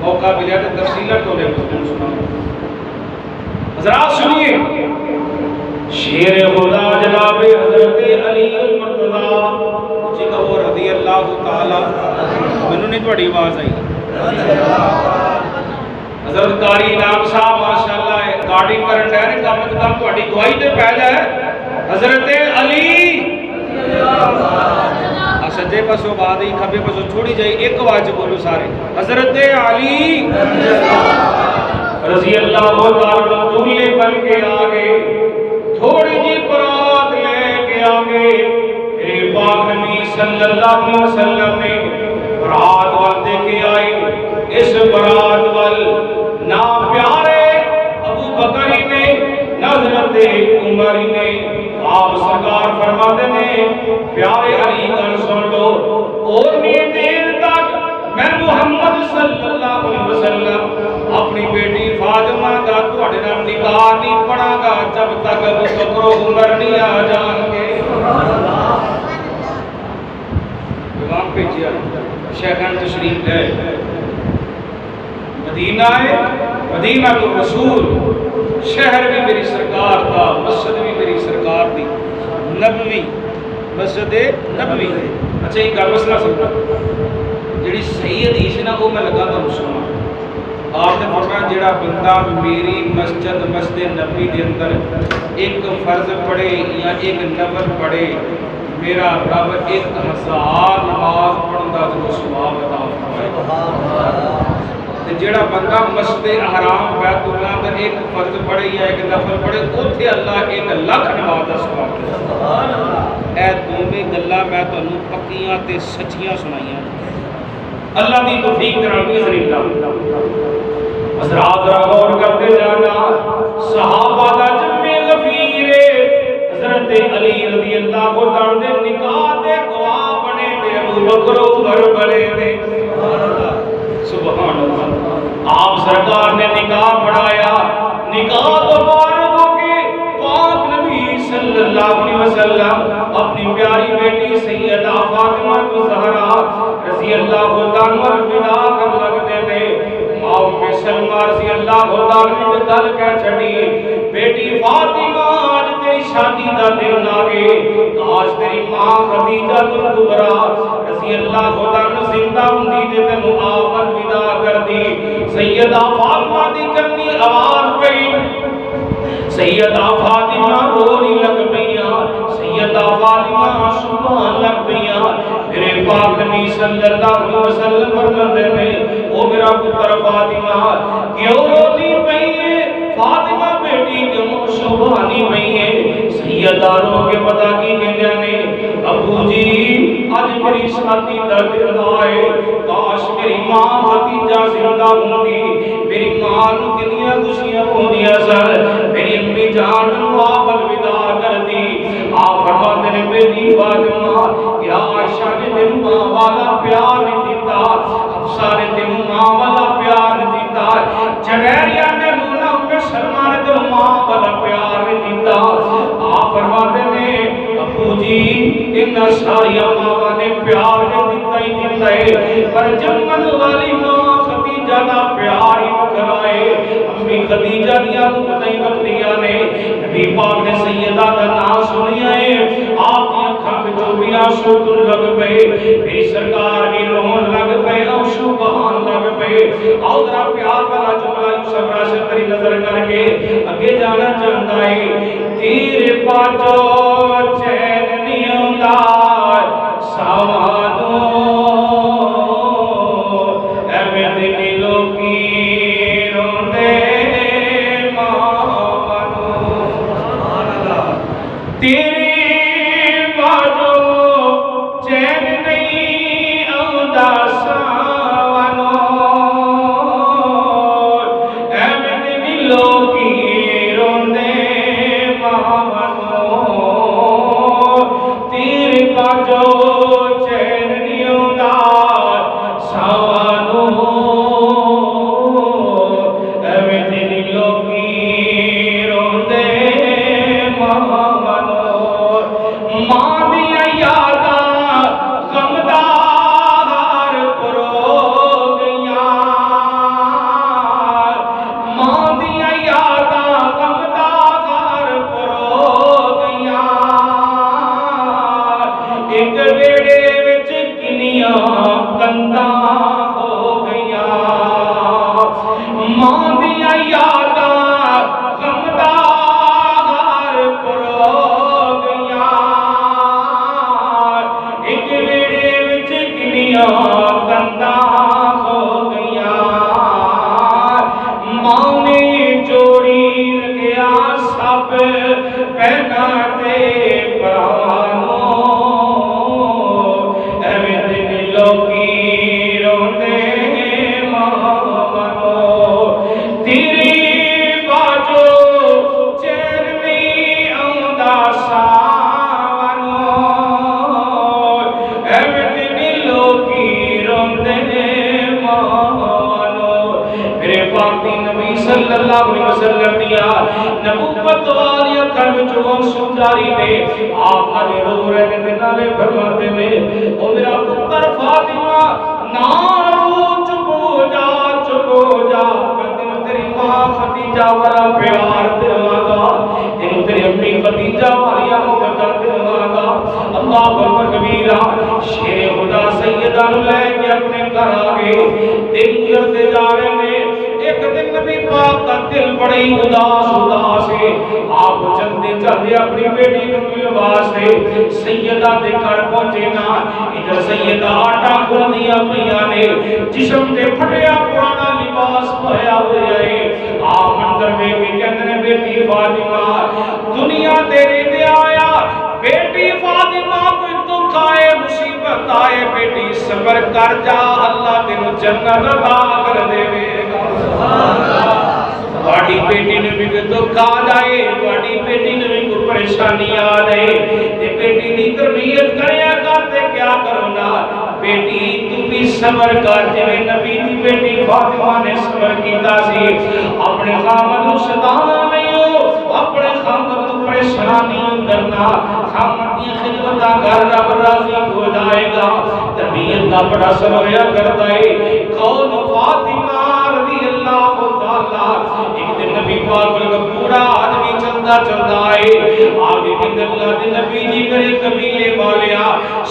موقع ملیا تو تفصیلات تو لے مسلم سناؤ حضرات سنیے شیر خدا جناب حضرت علی المرتضی جی کہو رضی اللہ تعالی منو نہیں تھوڑی آواز آئی حضرت قاری نام صاحب ماشاءاللہ گاڑی کرن ڈے کم تھوڑی گواہی تے پہ جائے حضرت علی سجے پسو بعد ہی کھبے پسو چھوڑی جائے ایک آواز بولو سارے حضرت علی رضی اللہ تعالیٰ دولے بن کے آگے تھوڑی جی برات لے کے آگے میرے پاک نبی صلی اللہ علیہ وسلم نے برات وال دے کے آئی اس برات وال نہ پیارے ابو بکری نے نہ حضرت عمر نے آپ سرکار فرماتے نے پیارے علی گل سن لو اور نہیں دیر تک میں محمد صلی اللہ علیہ وسلم اپنی بیٹی فاطمہ کا تھوڑے نال نکاح نہیں پڑھا گا جب تک ابو بکر و عمر نہیں آ جان گے پیغام بھیجیا شیخان تشریف لے مدینہ ہے مدینہ تو رسول شہر بھی میری سرکار تھا مسجد بھی میری سرکار تھی نبوی مسجد نبوی اچھا ایک گل مسئلہ سمجھا جڑی صحیح حدیث ہے نا وہ میں لگا تھا مسلمان آپ نے فرمایا جڑا بندہ میری مسجد نبوی کے اندر ایک فرض پڑھے یا ایک نفل پڑھے میرا رب 1000 نماز پڑھندا تو ثواب عطا فرمائے جڑا بندہ مسجد حرام بیت اللہ اندر ایک فرض پڑھے یا ایک نفل پڑھے اوتھے اللہ 1 لاکھ نماز دا ثواب دے سبحان اللہ اے دوویں گلاں میں تانوں پکیاں تے سچیاں سنائیاں اللہ دی توفیق نال باذن اللہ حضرات ذرا غور کرتے جانا صحابہ دا جمع غفیر حضرت علی رضی اللہ عنہ دے نکاح ابو بکر عمر بڑے نے سبحان اللہ آپ سرکار نے نکاح پڑھایا نکاح تو فارغ ہو کے پاک نبی صلی اللہ علیہ وسلم اپنی پیاری بیٹی سیدہ فاطمہ الزہرا رضی اللہ تعالیٰ فدا کر لگتے تھے ماں سلمہ رضی اللہ تعالیٰ نے گل کہہ چھڑی بیٹی فاطمہ آج تیری شادی دا دن آگے کاش تیری ماں خدیجہ الکبریٰ رضی اللہ تعالیٰ زندہ ہوندی تے تینوں آپ الوداع کر دی سیدہ فاطمہ دی کنی آواز پئی سیدہ فاطمہ رونے لگ پئیاں سیدہ فاطمہ سبحان لگ پئیاں میرے پاک نبی صلی اللہ علیہ وسلم فرماتے ہیں او میرا پتر فاطمہ کیوں روتی پئی ہے فاطمہ بیٹی کیوں سبحانی پئی ہے سیدہ رو کے پتہ کی کہندے نے ابو جی آج میری شادی دا دن آئے کاش میری ماں خدیجہ زندہ ہوندی میری ماں نو کنیاں خوشیاں ہوندیاں سن میری امی جان نو آپ الوداع کر دی آپ فرماتے نے بیٹی فاطمہ یا عائشہ نے تینوں ماں والا پیار نہیں دیتا حفصہ نے تینوں ماں والا پیار نہیں دیتا جویریہ نے مولا ام سلمہ نے تینوں ماں والا پیار نہیں دیتا آپ فرماتے نے ابو جی ان ساری ماں نے پیار دیتا ہی دیتا ہے پر جنت والی ماں خدیجہ دا پیار ہی بکرائے امی خدیجہ دیا مقتئی بکریہ نے نبی پاک نے سیدہ دا نام سنیا ہے آپ کی اکھاں بچوں بھی آنسو تن لگ پئے میری سرکار بھی رون لگ پئے آنسو بہان لگ پئے اور ذرا پیار والا جملہ یوسف راشد تری نظر کر کے اگے جانا چاہتا ہے تیرے پاچو چین نہیں ہوندا سوانو اے میرے دلوں کی روندے مانو تیری باجو چین نہیں آندا سوانو اے میرے دلوں کی روندے مانو تیری باجو چین نہیں آندا سوانو اے میرے دلوں کی روندے مانو ماں دیا یاداں غمدار پرو گیاں ماں دیا یاداں غمدار پرو گیاں ایک ویڑے وچ کنیاں کنداں ہو گیاں ماں دیا یاداں غمدار پرو گیاں ایک ویڑے وچ کنیاں کنداں ہو گیاں ماں نے جوڑی رکھیا سب پہنا تے پرانو اے میرے دلوں کی روندے مانو تیری باجو چین نہیں آندا سوانو اے میرے دلوں کی روندے مانو میرے پاک دی نبی صلی اللہ علیہ وسلم دیا نبوت والی اکھاں وچوں آنسو جاری نے آپ نالے رو رہے نے نالے فرماتے نے او میرا پتر فاطمہ نہ رو چپ ہو جا میں تیری ماں خدیجہ والا پیار دلواں گا تینوں تیری امی خدیجہ والی محبت دلواں گا اللہ اکبر کبیرہ شیر خدا سیدہ نو لے کے اپنے گھر آ گئے دن گزرتے جا رہے نے ایک دن نبی پاک کا دل بڑی اداس ہے آپ چلتے چلتے اپنی بیٹی کو ملنے واسطے سیدہ دے گھر پہنچے نا ادھر سیدہ آٹا کھولدیاں پئیاں نے جسم تے پھٹیا پرانا لباس پایا ہوا ہے آپ منظر میں بھی کہندے نے بیٹی فاطمہ دنیا تیرے تے آیا بیٹی فاطمہ کوئی دکھ آئے مصیبت آئے بیٹی صبر کر جا اللہ تینوں جنت عطا کر دے گا تواڈی بیٹی نے بھی دکھ آ جائے تواڈی بیٹی نے بھی کوئی پریشانی آ جائے تے بیٹی دی تربیت کریا کر تے کیا کرو نا بیٹی تو بھی صبر کر جویں نبی دی بیٹی فاطمہ نے صبر کیتا سی اپنے خامد نو ستانا نہیں ہو اپنے خامد نو پریشان نہیں کرنا خامد دی خدمت کر رب راضی ہو جائے گا طبیعت کا بڑا اثر ہویا کرتا ہے قول فاطمہ رضی اللہ تعالی ایک دن نبی پاک کا پورا آدمی چلتا چلتا ہے آگے کہ اللہ دے نبی جی میرے قبیلے والیا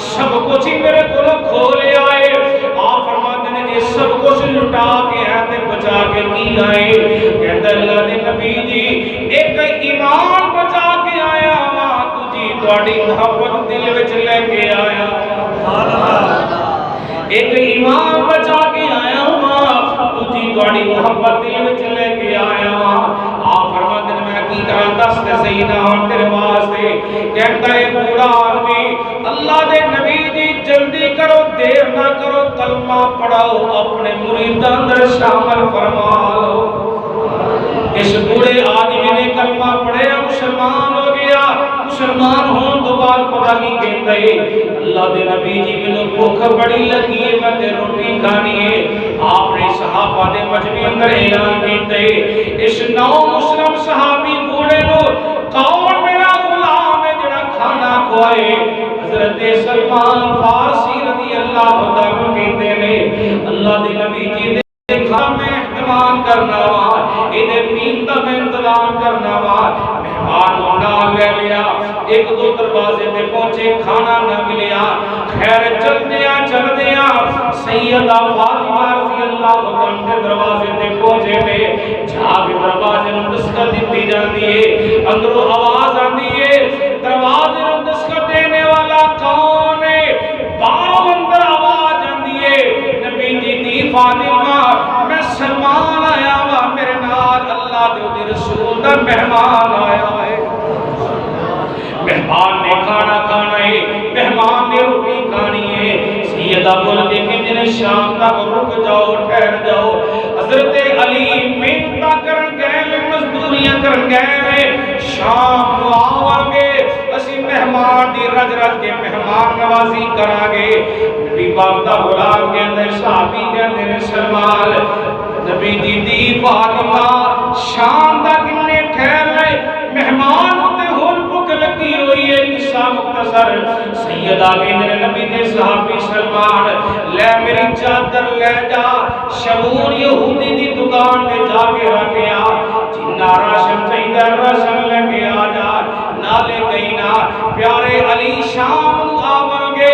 سب کچھ ہی میرے کو کھو لے آئے آپ فرماتے ہیں یہ سب کچھ لٹا کے ہے تے بچا کے کی آئے کہتا اللہ دے نبی جی ایک ایمان بچا کے آیا ماں تجھی تواڈی محبت دل وچ لے کے آیا ایک ایمان بچا کے آیا ماں تجھی تواڈی محبت دل وچ لے کے آیا ماں آپ فرماتے ہیں میں کی کراں دس تے سیدہ ہن تیرے واسطے کہتا ہے بوڑھا آدمی اللہ دے نبی دی جلدی کرو دیر نہ کرو کلمہ پڑھاؤ اپنے مریداں اندر شامل فرما لو اس بوڑھے آدمی نے کلمہ پڑھیا مسلمان ہو گیا مسلمان ہون تو بعد پتہ کی کہتا ہے اللہ دے نبی جی مینوں بھوک بڑی لگی ہے میں تے روٹی کھانی ہے آپ نے صحابہ دے مجمع اندر اعلان کیتا ہے اس نو مسلم صحابی بوڑھے نو کون میرا غلام ہے جڑا کھانا کھوائے حضرت سلمان فارسی رضی اللہ تعالی کہتے ہیں اللہ دے نبی جی دے کھانا میں اہتمام کرنا وا ادھے پین دا میں انتظام کرنا وا مہمان نال لے لیا ایک دو دروازے تے پہنچے کھانا نہ ملیا خیر چلدیاں سیدہ فاطمہ رضی اللہ تعالی کے دروازے تے پہنچے نے جا کے دروازے نوں دستک دتی جاندی ہے اندروں آواز آندی ہے دروازے نوں دستک دینے والا کون ہے باہر اندر آواز آندی ہے نبی جی دی فاطمہ میں سلمان آیا وا میرے نال اللہ دے رسول دا مہمان آیا ہے مہمان نے کھانا کھانا ہے مہمان نے روٹی کھانی ہے سیدہ بول کے کہ شام تک رک جاؤ ٹھہر جاؤ حضرت علی محنت کرن گئے مزدوریاں کرن گئے شام نو آواں گے اسی مہمان دی رج رج کے مہمان نوازی کراں گے نبی پاک دا غلام کہندے صحابی کہندے نے سلمان نبی دی فاطمہ شام تک نے ٹھہر رہے مہمان ہوتے ہون بھوک لگی ہوئی ہے قصہ مختصر سیدہ کہندے نبی دے صحابی سلمان لے میری چادر لے جا شمور یہودی دی دکان تے جا کے رکھیا جنہ راشن چاہیے راشن لے کے آ جا نالے گئی نا پیارے علی شام آون گے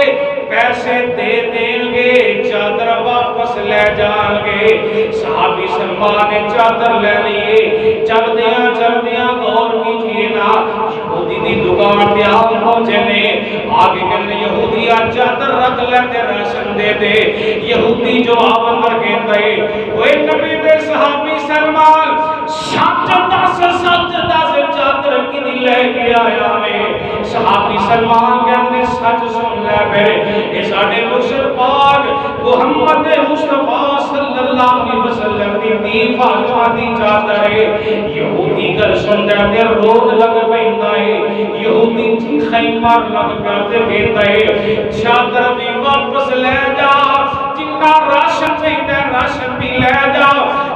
پیسے دے دیں گے چادر واپس لے جان گے صحابی سلمان نے چادر لے لیے چل دیاں غور کیجئے نا یہودی دی دکان پہ آپ پہنچے نے آگے کہنے یہودی چادر رکھ لیتے راشن دے دے یہودی جو آپ اندر کہتا ہے وہ نبی دے صحابی سلمان سچ دس چادر کی دی لے کے آیا میں صحابی سلمان کہنے سچ سن لے میرے یہ ساڑھے مرشد پاک محمد مصطفیٰ صلی اللہ علیہ وسلم دی فاطمہ دی چادر ہے یہودی کر سن دے رود لگ پہنتا ہے یہودی چیخیں مار لگ کرتے کہتا ہے چادر بھی واپس لے جا جنہ راشن چاہیے راشن بھی لے جا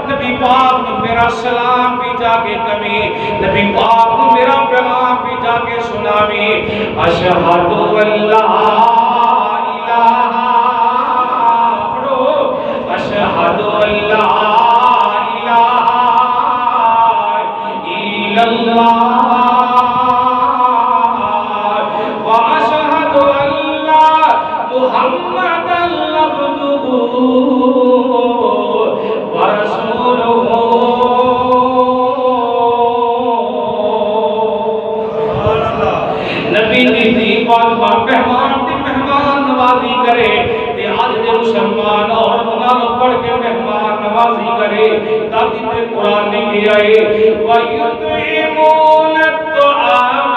نبی پاک میرا سلام بھی جا کے کمی نبی پاک میرا پیغام بھی جا کے سناوی اشہد اللہ الہ اشہد اللہ الہ الا اللہ واشہد اللہ محمد عبدہ ورسولہ نبی دی فاطمہ مہمان نوازی کرے تے آج دے مسلمان عورت نال پڑھ کے مہمان نوازی کرے دادی تے قرآن نے کیا ہے وَيُطْعِمُونَ الطَّعَامَ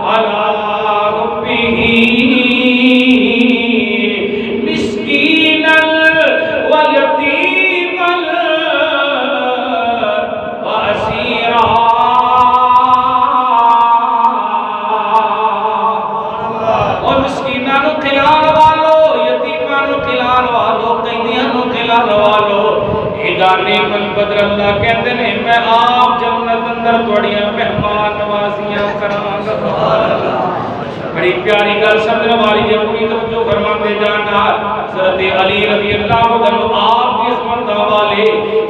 عَلَى حُبِّهِ مِسْكِينًا وَيَتِيمًا وَأَسِيرًا اور میدانے البدر اللہ کہتے ہیں میں آپ جنت اندر توڑیاں مہمان نوازیاں کراں. بڑی پیاری گل سمجھنے والی ہے پوری توجہ فرماتے جانا. حضرت علی رضی اللہ عنہ آپ کی عظمت والے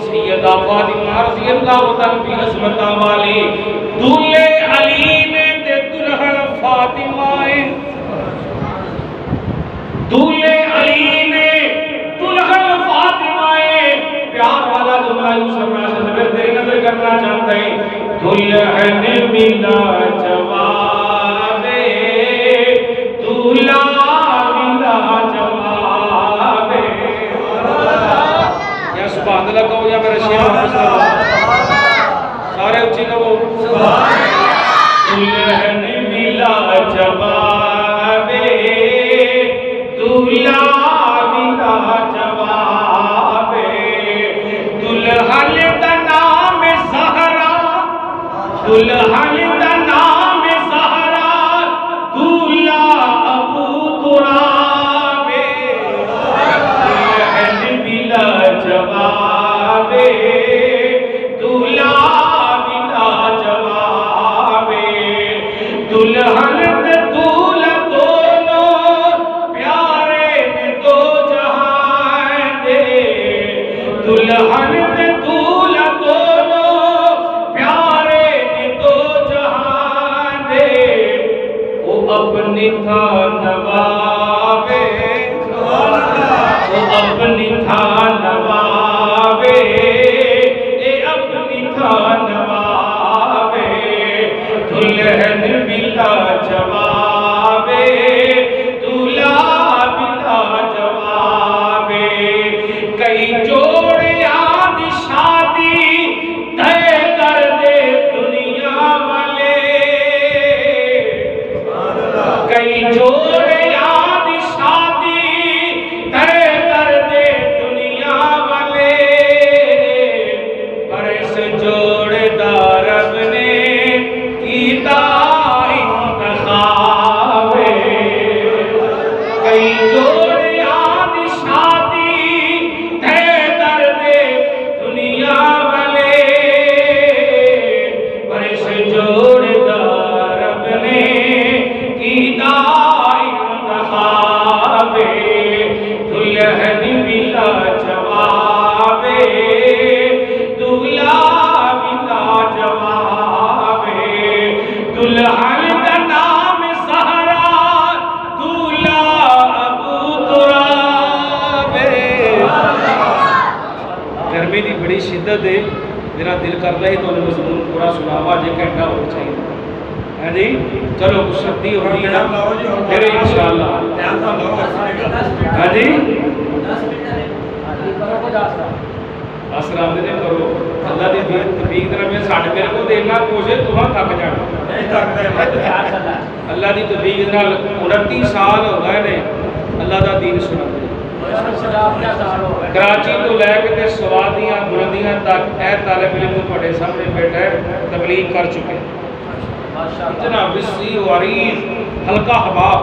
سیدہ فاطمہ رضی اللہ عنہ کی عظمت والے دولے علی نے تے دلہن فاطمہ دولے علی نے دلہن فاطمہ پیار والا جملہ یوسف راشد میں تیری نظر کرنا چاہتا ہے. دلہن ملا جواب دولہا ملا جواب. یا سبحان اللہ کہو یا میرا شیعہ واپس کرو سارے اچھی کہو دلہن ملا جواب دولہا ملا جواب. دلہن دا نام زہرا دلہن دا نام زہرا دولہا ابو تراب. دلہن ملا جواب دولہا ملا جواب. دلہن تے دولہا دونوں پیارے نے دو جہان دے. دلہن تے دولہا دونوں پیارے نے دو جہان دے. وہ اپنی تھا نوابے وہ اپنی تھا نوابے اے اپنی تھا نوابے. دلہن ملا جواب دولہا ملا جواب. کئی جوڑیاں دی شادی طے کر دے دنیا والے. کئی جوڑیاں دی شادی طے کر دے دنیا والے. پر اس جوڑے دا رب نے کیتا انتخاب. کئی جوڑیاں دی شادی طے کر دے دنیا والے. پر اس جوڑے دا رب نے کیتا انتخاب. دلہن ملا جواب دولہا ملا جواب. دلہن دا نام زہرا دولہا ابو تراب. گرمی دی بڑی شدت ہے میرا دل کر رہا ہے تو مضمون پورا سناوا جے گھنٹہ ہو چاہیے ہے جی. چلو سردی ہو رہی ہے نا پھر انشاءاللہ ہاں جی اسلام دے کرو اللہ دی توفیق طرح میں ساڈے میرے کو دینا کوشش تمہاں تھک جانا. اللہ دی توفیق نال 29 سال ہو گئے نے اللہ دا دین سناتے. کراچی تو لے کے تے سوادیاں بلندیاں تک اے طالب علم تواڈے سامنے بیٹھا ہے تبلیغ کر چکے. اتنا وسیع و عریض ہلکا حباب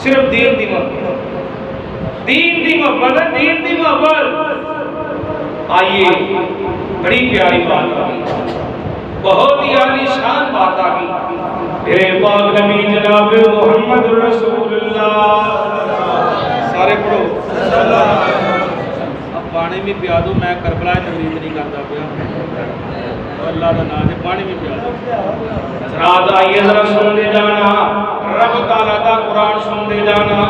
صرف دین دی محبت دین دی محبت دین دی محبت. آئیے بڑی پیاری بات آ گئی بہت ہی عالی شان بات آ گئی. میرے پاک نبی جناب محمد رسول اللہ سارے پڑھو اب پانی بھی پیا دو. میں کربلا تقریر نہیں کرتا پیا اللہ کا نام ہے پانی بھی پیا دو. رات آئیے ذرا سنتے جانا رب تعالیٰ کا قرآن سنتے جانا.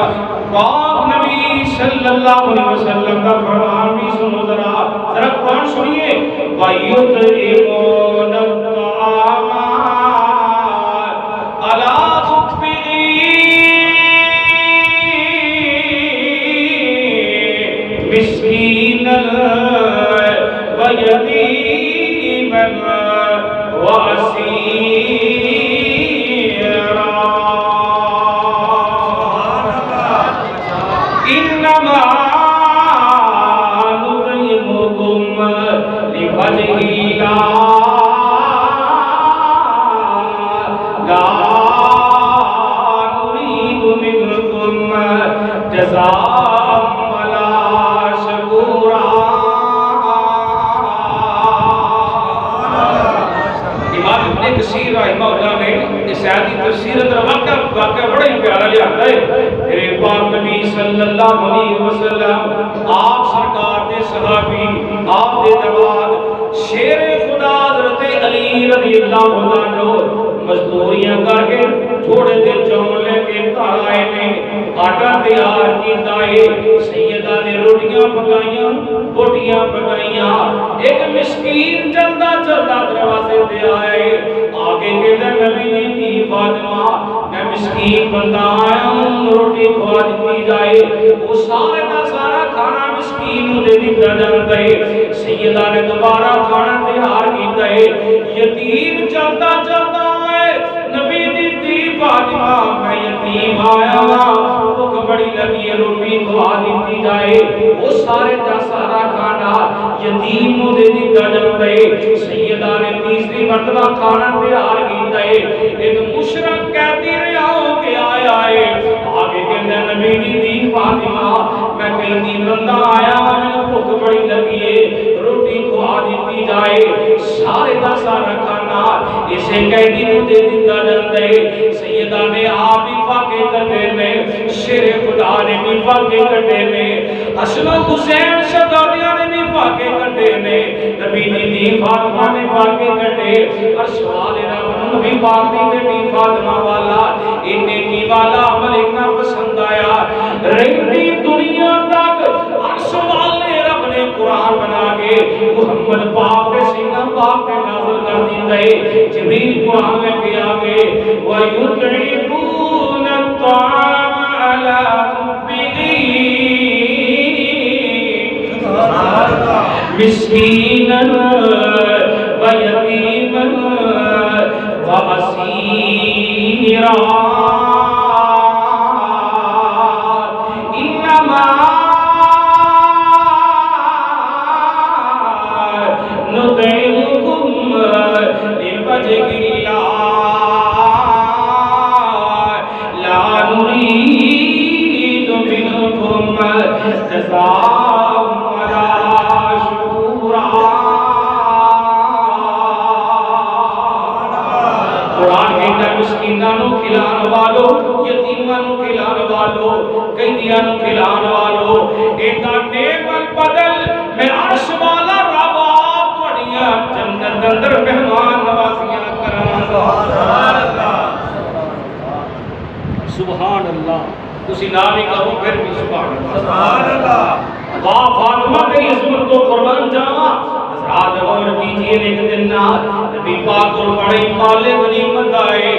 پاک نبی صلی اللہ علیہ وسلم کا فرمان بھی سنو ذرا ذرا قرآن سنیے. وَيُطْعِمُونَ الطَّعَامَ عَلَىٰ حُبِّهِ مِسْكِينًا وَيَتِيمًا وَأَسِيرًا. إِنَّمَا نُطْعِمُكُمْ لِوَجْهِ اللَّهِ لَا نُرِيدُ مِنكُمْ جَزَاءً وَلَا شُكُورًا. کثیر رحمہ اللہ نے اس آیت کی تفسیر اندر واقعہ بڑا ہی پیارا لیا ہے۔ میرے پاک نبی صلی اللہ علیہ وسلم آپ سرکار دے صحابی آپ دے دواد شیر خدا حضرت علی رضی اللہ عنہ مزدوریاں کر کے تھوڑے دن چون لے کے گھر آئے نے، آٹا تیار کیتا ہے، سیدہ نے روٹیاں پکائیاں، بوٹیاں پکائیاں، ایک مسکین چلدا چلدا دروازے تے آئے، آگے کہتا نبی دی فاطمہ میں مسکین بندہ آیا ہوں، روٹی کھوا دیتی جائے، وہ سارے کا سارا کھانا مسکین نوں دے دتا جاندا ہے۔ سیدہ نے دوبارہ کھانا تیار کیتا ہے، یتیم چلدا چلدا آئے، نبی دی فاطمہ میں یتیم آیا ہوں، بھوک بڑی لگی ہے، روٹی کھوا دیتی جائے، وہ سارے کا سارا کھانا یتیم نوں دے دتا جاندا ہے۔ سیدہ نے تیسری مرتبہ کھانا تیار کیتا ہے، ایک مشرک قیدی رہا ہو کے آیا ہے، آگے کہتے ہیں نبی دی فاطمہ میں کہیں بندہ آیا ہوں، بھوک بڑی لگی ہے، روٹی کھوا دیتی جائے، سارے دا سارا کھانا اسے قیدی نوں دے دتا جاندا ہے۔ سیدہ نے آپ ہی فاقے کٹے نے، شیر خدا نے بھی فاقے کٹے نے، حسن و حسین شہزادیاں نے بھی فاقے کٹے نے، نبی دی فاطمہ نے فاقے کٹے، عرش والے رب نبی پاک دی بیٹی فاطمہ والا انہیں کی والا عمل اتنا پسند آیا، رہتی دنیا تک عرش والے رب نے قرآن بنا کے محمد پاک کے سینہ پاک کے نازل کر دیتا ہے۔ جبریل قرآن میں کے آگے وَيُطْعِمُونَ الطَّعَامَ عَلَىٰ حُبِّهِ مِسْكِينًا وَيَتِيمًا وَأَسِيرًا إِنَّمَا نُطْعِمُكُمْ لِوَجْهِ اللَّهِ لَا نُرِيدُ مِنكُمْ جَزَاءً وَلَا شُكُورًا۔ قرآن کہتا ہے مسکیناں نوں کھلانے والو، یتیماں نوں کھلانے والو، قیدیاں نوں کھلانے والو، ایڈا نیک البدل میں عرش والا رب آپ تہاڈیاں جنت اندر مہمان نوازیاں کراں گا۔ سبحان اللہ، تسی نام ہی کہو پھر بھی سبحان اللہ، سبحان اللہ۔ واہ فاطمہ تیری عظمت کو قربان جاواں۔ حضرات غور کیجئے ایک دن نبی پاک کو بڑے مال غنیمت آئے،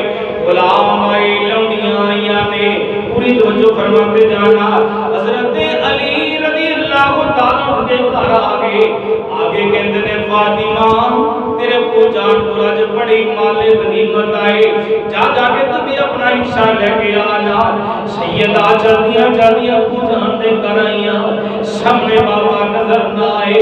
غلام آئے، لونڈیاں آئیاں نے، پوری توجہ فرماتے جانا، حضرت علی رضی اللہ تعالیٰ عنہ کے گھر آگے کہتے ہیں فاطمہ تیرے کو جان کو آج بڑی مال غنیمت آئے، جا کے تو بھی اپنا حصہ لے کے آنا۔ سیدہ جلدیاں کو جان دے کر آئیاں، سامنے بابا نظر نہ آئے۔